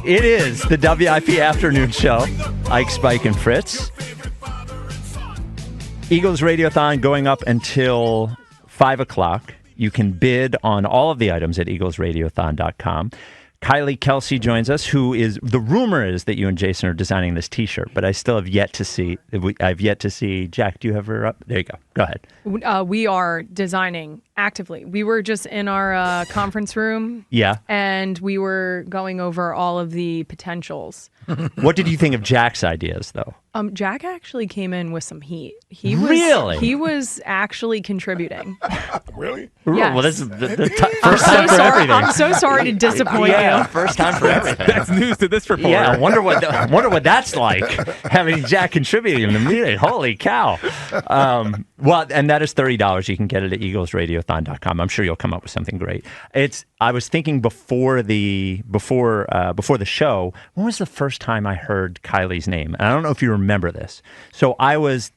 It is the WIP Afternoon Show. Ike, Spike, and Fritz. Eagles Radiothon going up until 5 o'clock. You can bid on all of the items at eaglesradiothon.com. Kylie Kelce joins us, the rumor is that you and Jason are designing this T-shirt, but I still have yet to see. I've yet to see. Jack, do you have her up? There you go. Go ahead. We are designing actively. We were just in our conference room. Yeah. And we were going over all of the potentials. What did you think of Jack's ideas, though? Jack actually came in with some heat. Really? He was actually contributing. Really? Yes. Well, this is the first time for everything. I'm so sorry to disappoint you. First time for everything. That's news to this reporter. Yeah, I wonder what that's like, having Jack contributing to me. Holy cow. Well, and that is $30. You can get it at eaglesradiothon.com. I'm sure you'll come up with something great. I was thinking before the show, when was the first time I heard Kylie's name? And I don't know if you remember this. So I was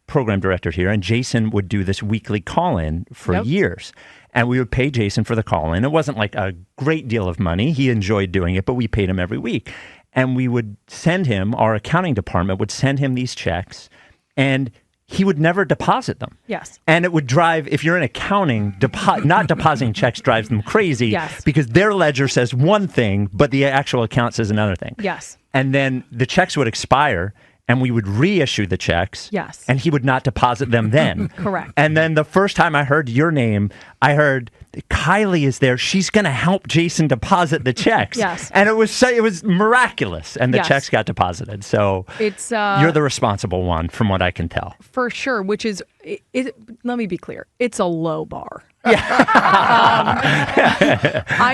program director here, and Jason would do this weekly call-in for years. And we would pay Jason for the call-in. It wasn't like a great deal of money. He enjoyed doing it, but we paid him every week. And we would send him, our accounting department would send him these checks, and he would never deposit them. Yes. And it would drive, if you're in accounting, not depositing checks drives them crazy. Yes. Because their ledger says one thing, but the actual account says another thing. Yes. And then the checks would expire, and we would reissue the checks. Yes. And he would not deposit them then. Correct. And then the first time I heard your name, I heard Kylie is there. She's going to help Jason deposit the checks. Yes. And it was miraculous, and the checks got deposited. So it's you're the responsible one, from what I can tell. For sure, which is, let me be clear, it's a low bar. I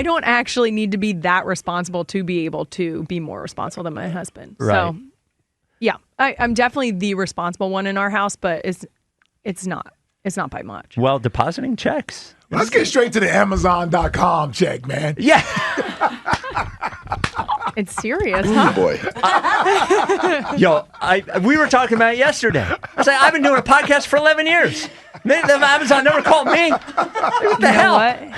don't actually need to be that responsible to be able to be more responsible than my husband. Right. So, yeah, I'm definitely the responsible one in our house, but it's not by much. Well, depositing checks. Let's get straight to the Amazon.com check, man. Yeah. It's serious, huh? Boy. Yo, we were talking about it yesterday. I was like, I've been doing a podcast for 11 years. Amazon never called me. What the hell?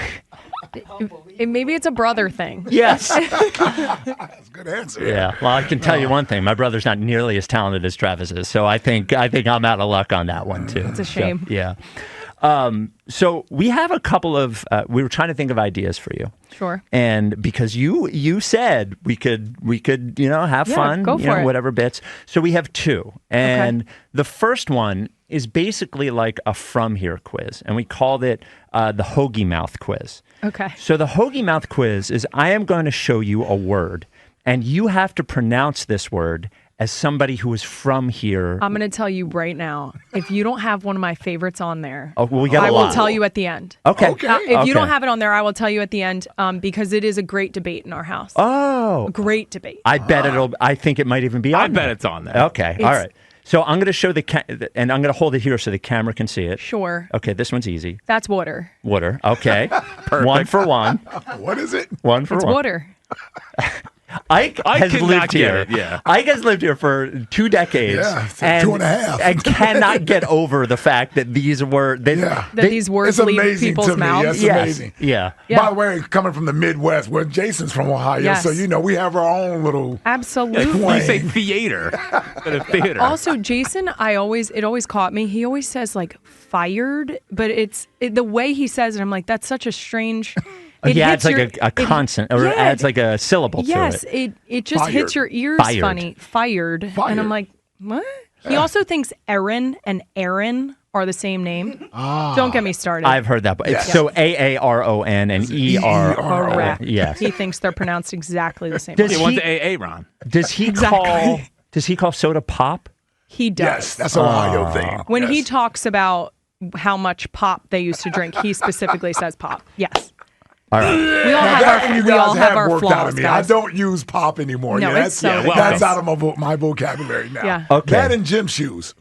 Maybe it's a brother thing. Yes. That's a good answer. Yeah. Well, I can tell you one thing. My brother's not nearly as talented as Travis is, so I think I'm out of luck on that one too. It's a shame. So, yeah. So we have a couple of. We were trying to think of ideas for you. Sure. And because you said we could have fun, go for it. Whatever bits. So we have two, and the first one is basically like a From Here quiz, and we called it the Hoagiemouth Quiz. Okay. So the Hoagiemouth Quiz is I am going to show you a word, and you have to pronounce this word as somebody who is from here. I'm going to tell you right now, if you don't have one of my favorites on there, we got I will tell you at the end. Okay. If you don't have it on there, I will tell you at the end because it is a great debate in our house. Oh. Great debate. I bet I think it might even be on I there. bet it's on there. Okay. All right. So I'm going to show and I'm going to hold it here so the camera can see it. Sure. Okay, this one's easy. That's water. Water. Okay. 1 for 1. What is it? 1 for 1. It's water. Ike has could lived not get here. it, yeah. Ike has lived here for 2 decades. Yeah, it's like 2.5. And cannot get over the fact that these were These words It's leave amazing people's to me. mouths. It's amazing. Yeah. By the way, coming from the Midwest, where Jason's from Ohio, Yes. so we have our own little. Absolutely. We say theater. At a theater. Also, Jason, it always caught me. He always says like fired, but the way he says it, I'm like, that's such a strange. It adds like a consonant, or it adds like a syllable to it. Yes, it just hits your ears funny. Fired. And I'm like, what? He also thinks Erin and Aaron are the same name. Don't get me started. I've heard that. So Aaron and ER. Correct. Yes. He thinks they're pronounced exactly the same. Does He went to AA, Ron. Does he call soda pop? He does. Yes, that's an Ohio thing. When he talks about how much pop they used to drink, he specifically says pop. Yes. All right. We all have our worked flaws, out of me. guys. I don't use pop anymore. No, Yeah, it's so that's out of my vocabulary now. Yeah. Okay. That and gym shoes.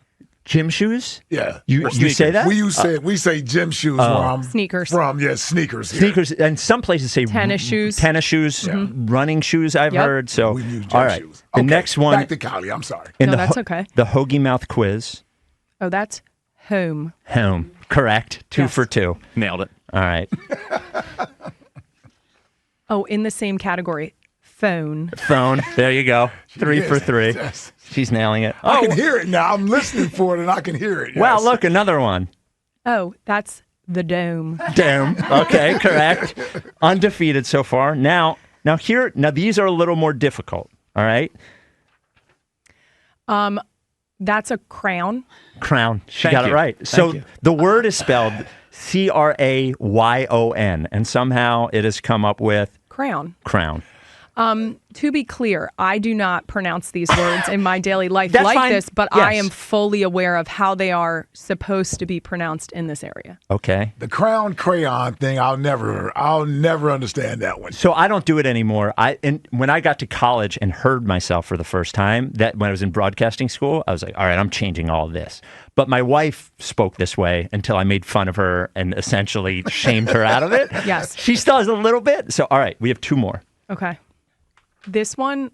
Gym shoes? Yeah. You say that? We say gym shoes where I'm Sneakers. from. Yeah, sneakers. Here. Sneakers, and some places say Tennis shoes. Tennis shoes, running shoes. I've heard. So, We use gym all right. shoes. The Okay, next one. Back to Kylie. I'm sorry. in No, the that's okay. The Hoagiemouth Quiz. Oh, that's home. Home. Correct. 2 for 2. Nailed it. All right. Oh, in the same category, Phone. Phone. There you go. 3 for 3. Yes. She's nailing it. I can hear it now. I'm listening for it, and I can hear it. Yes. Well, look, another one. Oh, that's the dome. Dome. Okay, correct. Undefeated so far. Now these are a little more difficult. All right. That's a crown. Crown. She Thank got you. it right. Thank So you. the word is spelled Crayon, and somehow it has come up with Crown. crown. To be clear, I do not pronounce these words in my daily life That's like fine. this, but Yes. I am fully aware of how they are supposed to be pronounced in this area. Okay. The crown crayon thing, I'll never understand that one. So I don't do it anymore. When I got to college and heard myself for the first time, that when I was in broadcasting school, I was like, all right, I'm changing all of this. But my wife spoke this way until I made fun of her and essentially shamed her out of it. Yes. She still has a little bit. So, all right, we have 2 more. Okay. This one,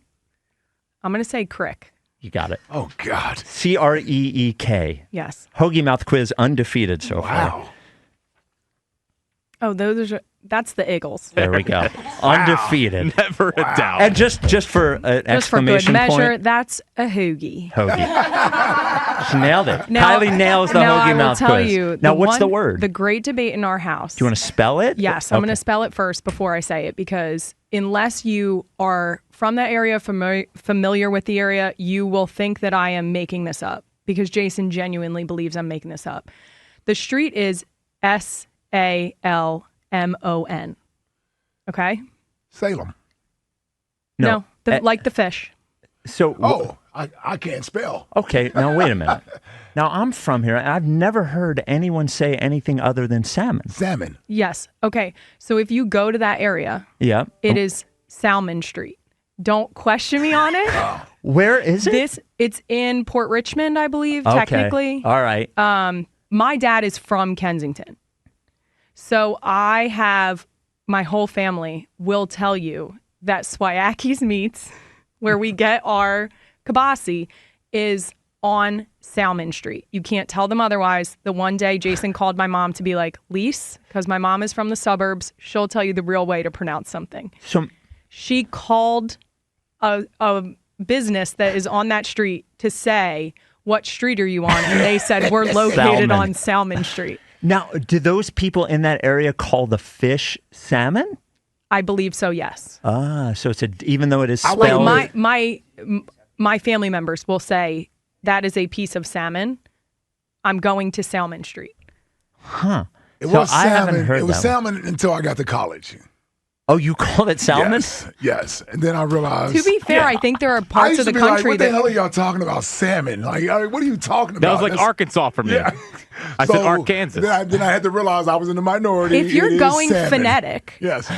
I'm going to say crick. You got it. Oh, God. Creek. Yes. Hoagiemouth Quiz undefeated so far. Wow. Oh, that's the Eagles. There we go. Undefeated. Never a doubt. And just for an Just for good exclamation measure, point, that's a hoagie. hoagie. She nailed it. Now- Kylie nails the now I will Hoagiemouth tell Quiz. you, Now, what's the word? The great debate in our house. Do you want to spell it? Yes, I'm Okay. going to spell it first before I say it, because unless you are from that area, familiar with the area, you will think that I am making this up, because Jason genuinely believes I'm making this up. The street is Salmon. Okay? Salem. No. Like the fish. So, Oh, I can't spell. okay, now wait a minute. Now, I'm from here. I've never heard anyone say anything other than salmon. Salmon. Yes. Okay. So if you go to that area, Yeah. it is Salmon Street. Don't question me on it. Where is it? It's in Port Richmond, I believe, Okay. technically. All right. My dad is from Kensington. So my whole family will tell you that Swayaki's Meats, where we get our kibasi, is on Salmon Street. You can't tell them otherwise. The one day Jason called my mom to be like, Lise, because my mom is from the suburbs, she'll tell you the real way to pronounce something. So, She called a business that is on that street to say, what street are you on? And they said, we're located Salmon. on Salmon Street. now, do those people in that area call the fish salmon? I believe so, yes. So it's even though it is Like spelled. Like my family members will say, that is a piece of salmon. I'm going to Salmon Street. It So was I haven't salmon. heard It was that salmon until I got to college. Oh, you called it salmon? Yes. And then I realized. To be fair, I think there are I parts used of to the be like, country what the that hell are y'all talking about? Salmon? Like, what are you talking about? That was like That's- Arkansas for me. Yeah. I said So, Arkansas. Then I had to realize I was in the minority. if you're It is going salmon. phonetic, Yes.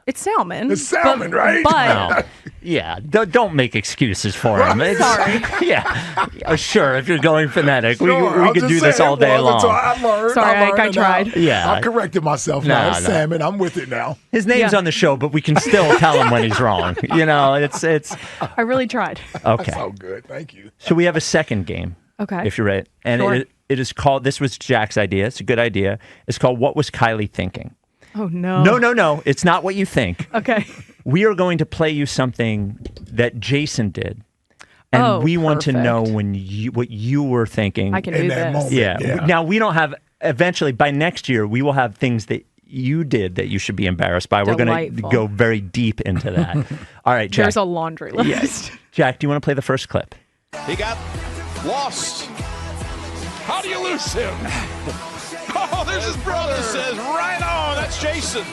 it's salmon. It's salmon, right? But No. Yeah, don't make excuses for him. It's- Sorry. Yeah, sure. If you're going phonetic, we I'm could just do this saying all day it was until long. I learned. Sorry, I learned I and now tried. Yeah. I corrected myself No, now. It's no. salmon. I'm with it now. His name's Yeah. on the show, but we can still tell him when he's wrong. You know, it's I really tried. okay. So good. Thank you. So we have a second game, Okay. if you're ready, and Sure. it is called. This was Jack's idea. It's a good idea. It's called "What Was Kylie Thinking?" Oh, no. No. It's not what you think. Okay. We are going to play you something that Jason did, and Oh, we want to know perfect. what you were thinking. I can In do that this. moment. Yeah. Yeah. Now we don't have. Eventually, by next year, we will have things that you did that you should be embarrassed by. We're going to Delightful. go very deep into that. All right, Jack. There's a laundry list. Yes. Jack, do you want to play the first clip? He got lost. How do you lose him? Oh, there's his brother. Says right on. That's Jason.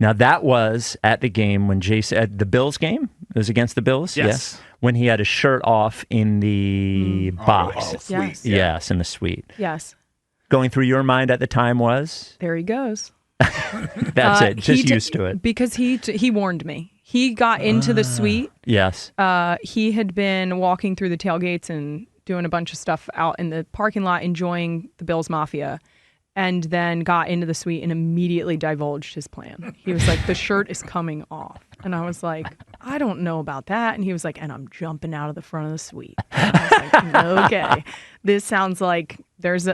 Now that was at the game when Jason at the Bills game. It was against the Bills. Yes. When he had his shirt off in the box. Oh, sweet. Yes. Yeah. Yes, in the suite. Yes. Going through your mind at the time was There he goes. that's it. Just he used to it. Because he warned me. He got into the suite. Yes. He had been walking through the tailgates and doing a bunch of stuff out in the parking lot, enjoying the Bills Mafia, and then got into the suite and immediately divulged his plan. He was like, the shirt is coming off. And I was like, I don't know about that. And he was like, and I'm jumping out of the front of the suite. And I was like, okay. This sounds like there's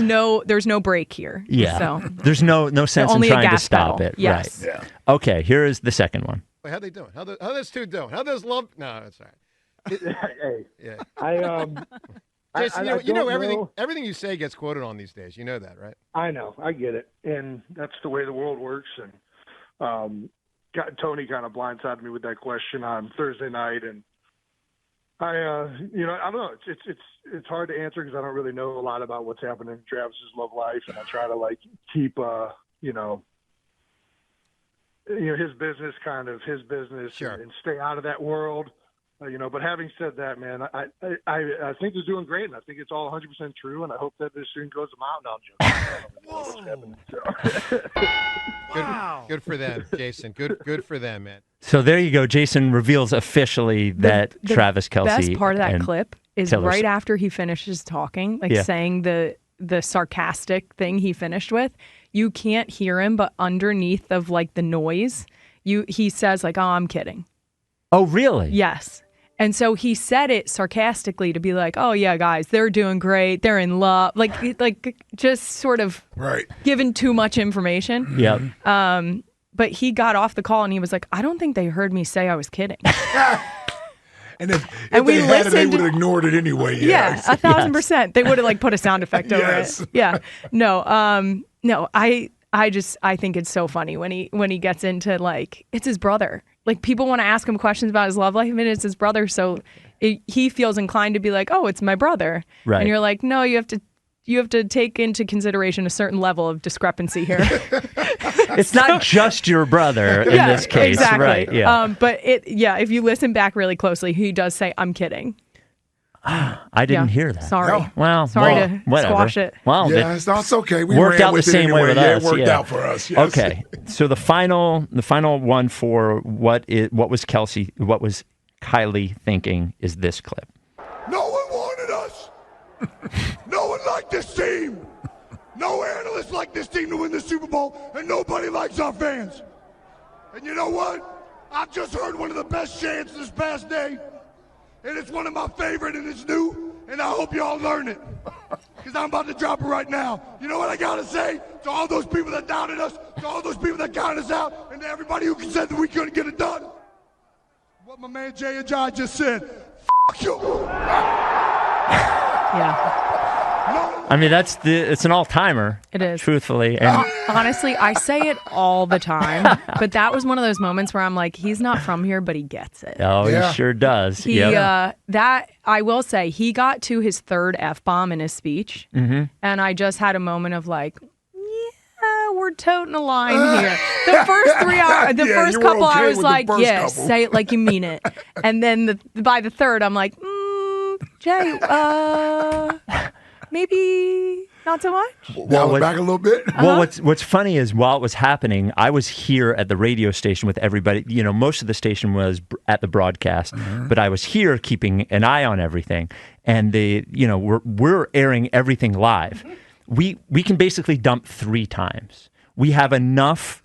no break here. Yeah. So There's no sense in only a trying to gas stop pedal. it. Yes. Right. Okay, here is the second one. Wait, how they doing? How those two doing? How those love? No, that's all right. Hey, Yeah. Jason, you know don't everything. know. Everything you say gets quoted on these days. You know that, right? I know, I get it, and that's the way the world works. And Tony kind of blindsided me with that question on Thursday night, and I don't know. It's hard to answer because I don't really know a lot about what's happening in Travis's love life, and I try to keep his business Sure. and stay out of that world. But having said that, man, I think he's doing great, and I think it's all 100% true, and I hope that this soon goes a mountain. Good for them, Jason. Good for them, man. So there you go. Jason reveals officially that Travis Kelce. The best part of that and clip is Taylor right after he finishes talking, saying the sarcastic thing he finished with. You can't hear him, but underneath of the noise, he says oh, I'm kidding. Oh, really? Yes. And so he said it sarcastically to be like, oh, yeah, guys, they're doing great. They're in love. Just sort of giving too much information. Yeah. But he got off the call and he was like, I don't think they heard me say I was kidding. And if we they had it, they listened- would have ignored it anyway. Yeah, 1,000%. They would have put a sound effect over it. Yeah. No, I think it's so funny when he gets into it's his brother. People want to ask him questions about his love life, and it's his brother, so he feels inclined to be like, "Oh, it's my brother," right. And you're like, "No, you have to take into consideration a certain level of discrepancy here." It's not just your brother in this case, exactly. right? Yeah. But if you listen back really closely, he does say, "I'm kidding." I didn't hear that. Sorry. No. Well, Sorry to whatever. squash it. Well, Yeah, it's okay. We worked ran out with the it same way anyway. with Yeah, us. it worked out for us. Yes. Okay. So the final one for what was Kylie thinking is this clip. No one wanted us. No one liked this team. No analyst liked this team to win the Super Bowl, and nobody likes our fans. And you know what? I've just heard one of the best chants this past day, and it's one of my favorite, and it's new, and I hope y'all learn it, because I'm about to drop it right now. You know what I got to say to all those people that doubted us, to all those people that counted us out, and to everybody who said that we couldn't get it done? What my man Jay and Jai just said, F*** you. Yeah. I mean, it's an all-timer. It is. Truthfully. And honestly, I say it all the time, but that was one of those moments where I'm like, he's not from here, but he gets it. oh, Yeah. he sure does. That I will say, he got to his third F-bomb in his speech, and I just had a moment of we're toting a line here. The first 3 hours, the Yeah, first you were couple, okay I was with the like, first yeah, couple. say it like you mean it. And then by the third, I'm like, Jay, maybe not so much. Dial it back a little bit. Well, what's funny is while it was happening, I was here at the radio station with everybody. You know, most of the station was at the broadcast, but I was here keeping an eye on everything. And we're airing everything live. We can basically dump 3 times. We have enough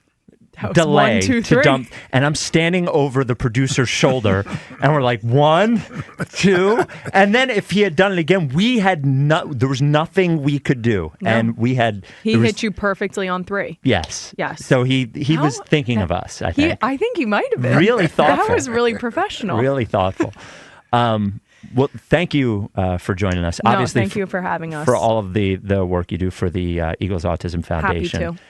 delay 1, 2, to 3. dump, and I'm standing over the producer's shoulder, and we're like 1, 2, and then if he had done it again, there was nothing we could do, and we had hit you perfectly on 3. Yes. Yes. So he was thinking of us. I think. I think he might have been Really thoughtful. That was really professional. Really thoughtful. Well, thank you for joining us. No, Obviously, thank you for having us. for all of the work you do for the Eagles Autism Foundation. Happy to.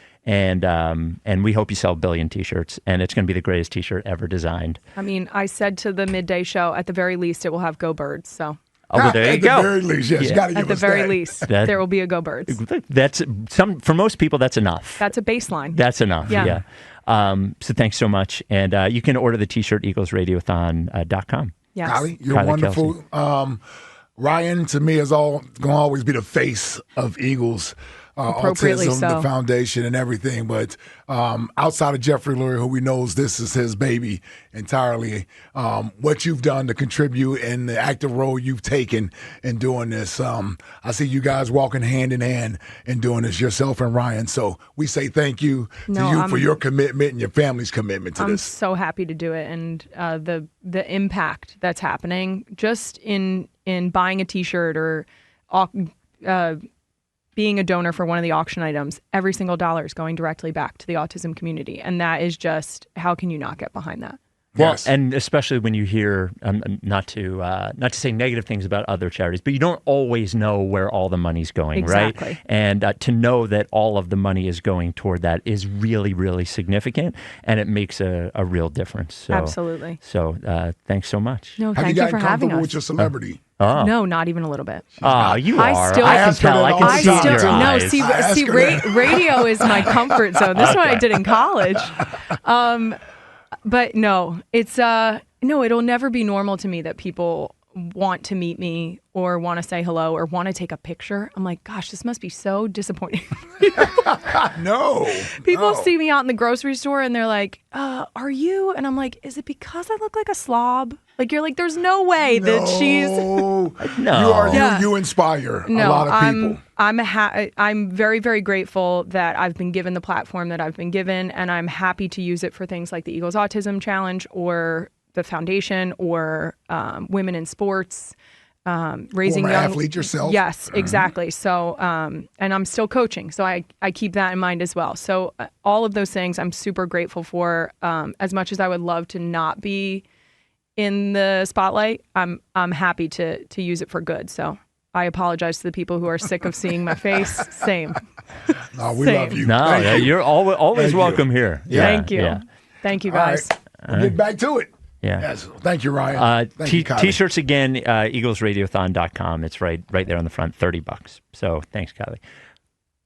And we hope you sell 1 billion T-shirts, and it's going to be the greatest T-shirt ever designed. I mean, I said to the midday show, at the very least, it will have Go Birds. So Oh, well, there you go. At the very least, yes. You got to give at the us very that. least, That- there will be a Go Birds. That's for most people. That's enough. That's a baseline. That's enough. Yeah. So thanks so much, and you can order the T-shirt EaglesRadiothon.com. Yes. Kylie, you're Kylie wonderful. Ryan, to me, is going to always be the face of Eagles. Appropriately Autism, so. the foundation, and everything. But outside of Jeffrey Lurie, who we knows this is his baby entirely, what you've done to contribute and the active role you've taken in doing this, I see you guys walking hand in hand in doing this, yourself and Ryan. So we say thank you to you for your commitment and your family's commitment to I'm this. so happy to do it, and the impact that's happening just in buying a T-shirt or being a donor for one of the auction items. Every single dollar is going directly back to the autism community, and that is just, how can you not get behind that? Well, Yes. and especially when you hear, not to say negative things about other charities, but you don't always know where all the money's going, Exactly. right? And to know that all of the money is going toward that is really, really significant, and it makes a real difference. So, Absolutely. So thanks so much. No, Have thank you you for gotten having comfortable us. with your celebrity? Oh, No, not even a little bit. oh, you I are. still- I can ask her tell. that I all can the I see time. in your still no. eyes. See, radio is my comfort zone. This is what I did in college. But no, it's no. It'll never be normal to me that people want to meet me or want to say hello or want to take a picture. I'm like, gosh, this must be so disappointing. No. People no. see me out in the grocery store and they're like, are you? And I'm like, is it because I look like a slob? Like, you're like, there's no way that she's. No. You inspire a No, lot of people. I'm very, very grateful that I've been given the platform that I've been given, and I'm happy to use it for things like the Eagles Autism Challenge or the foundation or women in sports, raising Former young athlete yourself. Yes, exactly. So, and I'm still coaching, so I keep that in mind as well. So, all of those things I'm super grateful for. As much as I would love to not be in the spotlight, I'm happy to use it for good. So I apologize to the people who are sick of seeing my face. Same. No, we Same. love you. No, Thank you. you're always Thank you. welcome here. Yeah, Thank you. Yeah. Thank you, All guys. right. We'll get back to it. Yeah. Yes. Thank you, Ryan. Thank you, Kylie. T-shirts again, eaglesradiothon.com. It's right there on the front, $30. So thanks, Kylie.